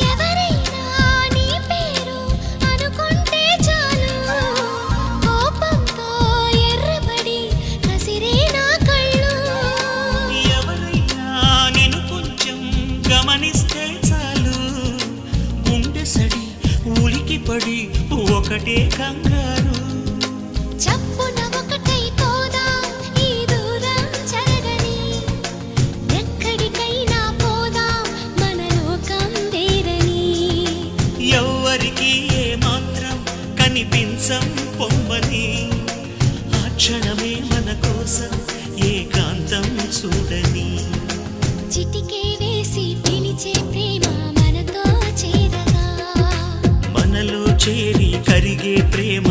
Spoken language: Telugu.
ఎవరైనా నీ పేరు అనుకుంటే చాలు కోపంతో ఎర్రబడి కసిరే నా కళ్ళు ఎవరైనా నిన్ను కొంచెం గమనిస్తే చాలు గుండె సడి ఉలికిపడి ఒకటే కంగారు చప్పున ఒకటైపోదాం ఈ దూరం జరగని ఎక్కడికైనా పోదాం మన లోకం వేరని ఎవ్వరికి ఏమాత్రం కనిపించం పొమ్మని ఆ క్షణమే మన కోసం ఏకాంతం చూడని చిటికే వేసి పిలిచే ప్రేమ మనతో చేరగా మనలో చేరి కరిగే ప్రేమ